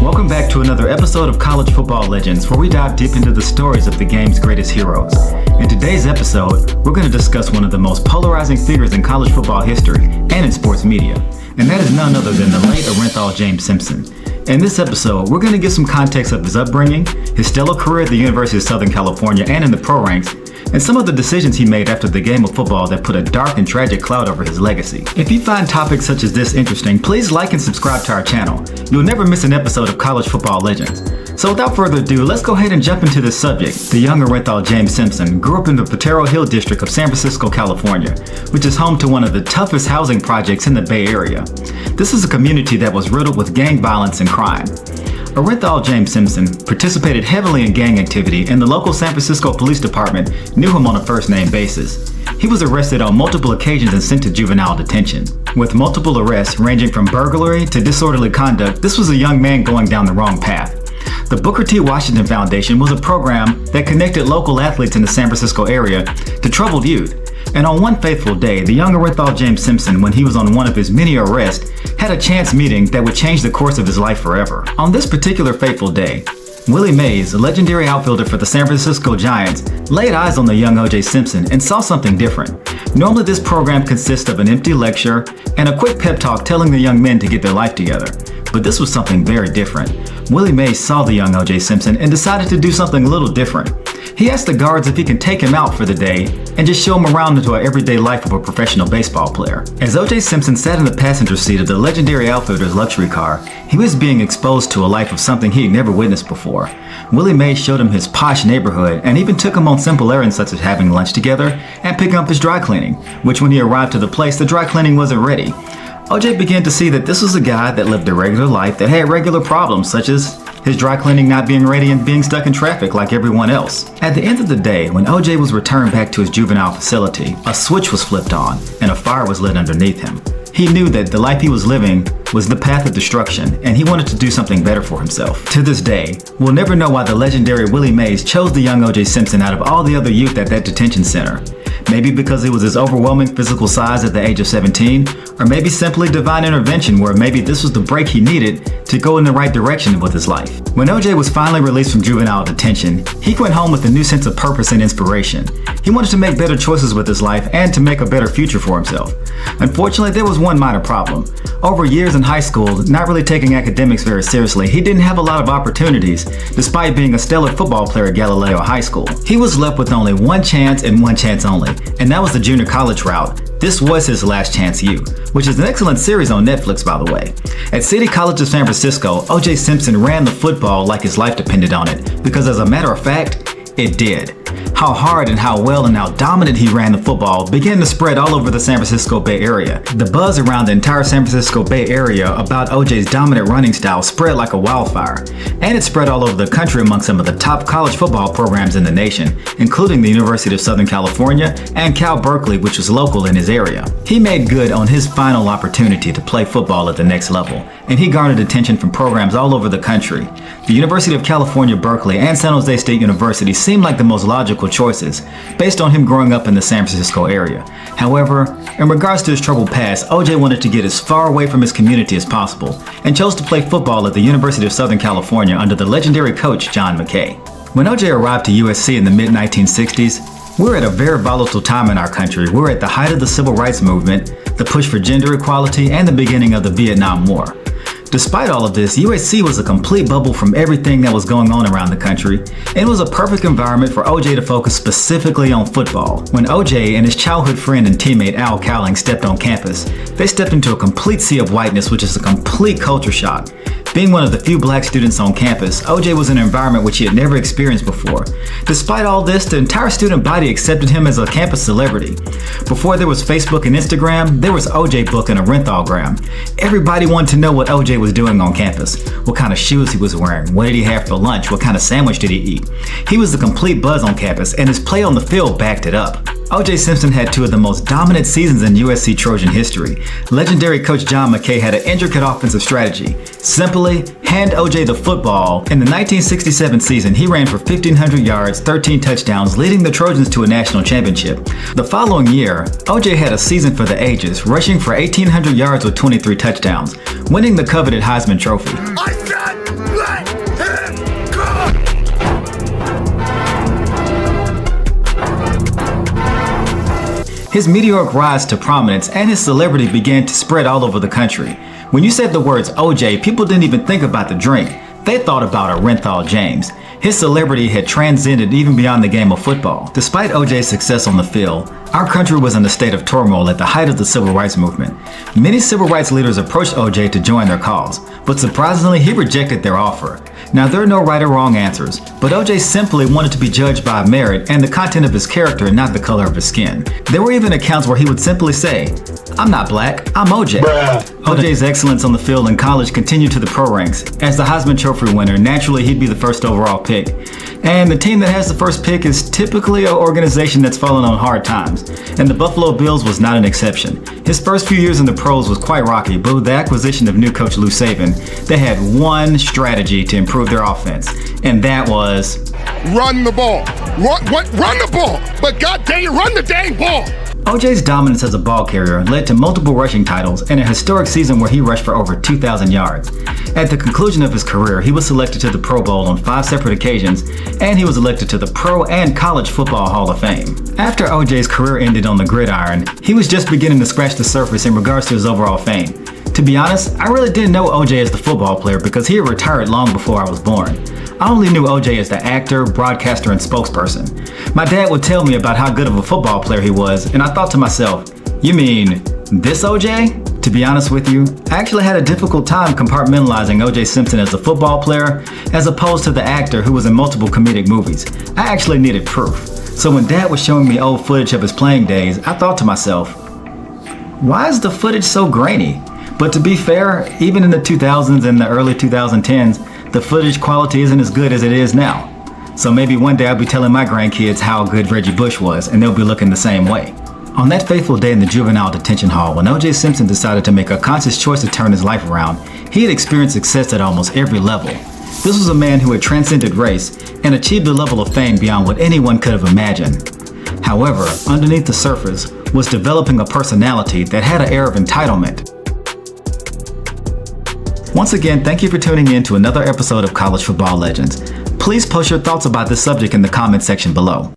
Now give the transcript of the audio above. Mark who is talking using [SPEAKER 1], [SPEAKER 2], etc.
[SPEAKER 1] Welcome back to another episode of College Football Legends, where we dive deep into the stories of the game's greatest heroes. In today's episode, we're going to discuss one of the most polarizing figures in college football history and in sports media, and that is none other than the late Orenthal James Simpson. In this episode, we're going to give some context of his upbringing, his stellar career at the University of Southern California and in the pro ranks, and some of the decisions he made after the game of football that put a dark and tragic cloud over his legacy. If you find topics such as this interesting, please like and subscribe to our channel. You'll never miss an episode of College Football Legends. So without further ado, let's go ahead and jump into this subject. The young Orenthal James Simpson grew up in the Potrero Hill district of San Francisco, California, which is home to one of the toughest housing projects in the Bay Area. This is a community that was riddled with gang violence and crime. Orenthal James Simpson participated heavily in gang activity, and the local San Francisco Police Department knew him on a first-name basis. He was arrested on multiple occasions and sent to juvenile detention. With multiple arrests ranging from burglary to disorderly conduct, this was a young man going down the wrong path. The Booker T. Washington Foundation was a program that connected local athletes in the San Francisco area to troubled youth. And on one fateful day, the young Orenthal James Simpson, when he was on one of his many arrests, had a chance meeting that would change the course of his life forever. On this particular fateful day, Willie Mays, a legendary outfielder for the San Francisco Giants, laid eyes on the young O.J. Simpson and saw something different. Normally this program consists of an empty lecture and a quick pep talk telling the young men to get their life together. But this was something very different. Willie Mays saw the young O.J. Simpson and decided to do something a little different. He asked the guards if he can take him out for the day and just show him around into an everyday life of a professional baseball player. As O.J. Simpson sat in the passenger seat of the legendary outfielder's luxury car, he was being exposed to a life of something he had never witnessed before. Willie Mays showed him his posh neighborhood and even took him on simple errands such as having lunch together and picking up his dry cleaning, which when he arrived to the place, the dry cleaning wasn't ready. O.J. began to see that this was a guy that lived a regular life that had regular problems such as his dry cleaning not being ready and being stuck in traffic like everyone else. At the end of the day, when O.J. was returned back to his juvenile facility, a switch was flipped on and a fire was lit underneath him. He knew that the life he was living was the path of destruction, and he wanted to do something better for himself. To this day, we'll never know why the legendary Willie Mays chose the young O.J. Simpson out of all the other youth at that detention center. Maybe because it was his overwhelming physical size at the age of 17, or maybe simply divine intervention where maybe this was the break he needed to go in the right direction with his life. When O.J. was finally released from juvenile detention, he went home with a new sense of purpose and inspiration. He wanted to make better choices with his life and to make a better future for himself. Unfortunately, there was one minor problem. Over years in high school, not really taking academics very seriously, he didn't have a lot of opportunities despite being a stellar football player at Galileo High School. He was left with only one chance and one chance only, and that was the junior college route. This was his Last Chance U, which is an excellent series on Netflix, by the way. At City College of San Francisco, O.J. Simpson ran the football like his life depended on it, because as a matter of fact, it did. How hard and how well and how dominant he ran the football began to spread all over the San Francisco Bay Area. The buzz around the entire San Francisco Bay Area about O.J.'s dominant running style spread like a wildfire, and it spread all over the country among some of the top college football programs in the nation, including the University of Southern California and Cal Berkeley, which was local in his area. He made good on his final opportunity to play football at the next level, and he garnered attention from programs all over the country. The University of California, Berkeley, and San Jose State University seemed like the most logical choices based on him growing up in the San Francisco area. However, in regards to his troubled past, O.J. wanted to get as far away from his community as possible and chose to play football at the University of Southern California under the legendary coach John McKay. When O.J. arrived to USC in the mid-1960s, we were at a very volatile time in our country. We were at the height of the civil rights movement, the push for gender equality, and the beginning of the Vietnam War. Despite all of this, USC was a complete bubble from everything that was going on around the country, and it was a perfect environment for O.J. to focus specifically on football. When O.J. and his childhood friend and teammate Al Cowling stepped on campus, they stepped into a complete sea of whiteness, which is a complete culture shock. Being one of the few black students on campus, O.J. was in an environment which he had never experienced before. Despite all this, the entire student body accepted him as a campus celebrity. Before there was Facebook and Instagram, there was O.J. Book and Orenthalgram. Everybody wanted to know what O.J. was doing on campus, what kind of shoes he was wearing, what did he have for lunch, what kind of sandwich did he eat. He was the complete buzz on campus, and his play on the field backed it up. O.J. Simpson had two of the most dominant seasons in USC Trojan history. Legendary coach John McKay had an intricate offensive strategy. Simply, hand O.J. the football. In the 1967 season, he ran for 1,500 yards, 13 touchdowns, leading the Trojans to a national championship. The following year, O.J. had a season for the ages, rushing for 1,800 yards with 23 touchdowns, winning the coveted Heisman Trophy.
[SPEAKER 2] I said
[SPEAKER 1] His meteoric rise to prominence and his celebrity began to spread all over the country. When you said the words OJ, people didn't even think about the drink. They thought about Orenthal James. His celebrity had transcended even beyond the game of football. Despite OJ's success on the field, our country was in a state of turmoil at the height of the civil rights movement. Many civil rights leaders approached OJ to join their cause, but surprisingly, he rejected their offer. Now, there are no right or wrong answers, but OJ simply wanted to be judged by merit and the content of his character, not the color of his skin. There were even accounts where he would simply say, "I'm not black, I'm OJ." OJ's excellence on the field in college continued to the pro ranks. As the Heisman Trophy winner, naturally he'd be the first overall pick. And the team that has the first pick is typically an organization that's fallen on hard times. And the Buffalo Bills was not an exception. His first few years in the pros was quite rocky, but with the acquisition of new coach Lou Saban, they had one strategy to improve their offense, and that was
[SPEAKER 2] run the ball. Run the ball, but god dang it, run the dang ball.
[SPEAKER 1] OJ's dominance as a ball carrier led to multiple rushing titles and a historic season where he rushed for over 2,000 yards. At the conclusion of his career, he was selected to the Pro Bowl on 5 separate occasions, and he was elected to the Pro and College Football Hall of Fame. After OJ's career ended on the gridiron, he was just beginning to scratch the surface in regards to his overall fame. To be honest, I really didn't know OJ as the football player because he had retired long before I was born. I only knew OJ as the actor, broadcaster, and spokesperson. My dad would tell me about how good of a football player he was, and I thought to myself, you mean this OJ? To be honest with you, I actually had a difficult time compartmentalizing OJ Simpson as a football player as opposed to the actor who was in multiple comedic movies. I actually needed proof. So when Dad was showing me old footage of his playing days, I thought to myself, why is the footage so grainy? But to be fair, even in the 2000s and the early 2010s, the footage quality isn't as good as it is now. So maybe one day I'll be telling my grandkids how good Reggie Bush was, and they'll be looking the same way. On that fateful day in the juvenile detention hall, when OJ Simpson decided to make a conscious choice to turn his life around, he had experienced success at almost every level. This was a man who had transcended race and achieved a level of fame beyond what anyone could have imagined. However, underneath the surface was developing a personality that had an air of entitlement. Once again, thank you for tuning in to another episode of College Football Legends. Please post your thoughts about this subject in the comment section below.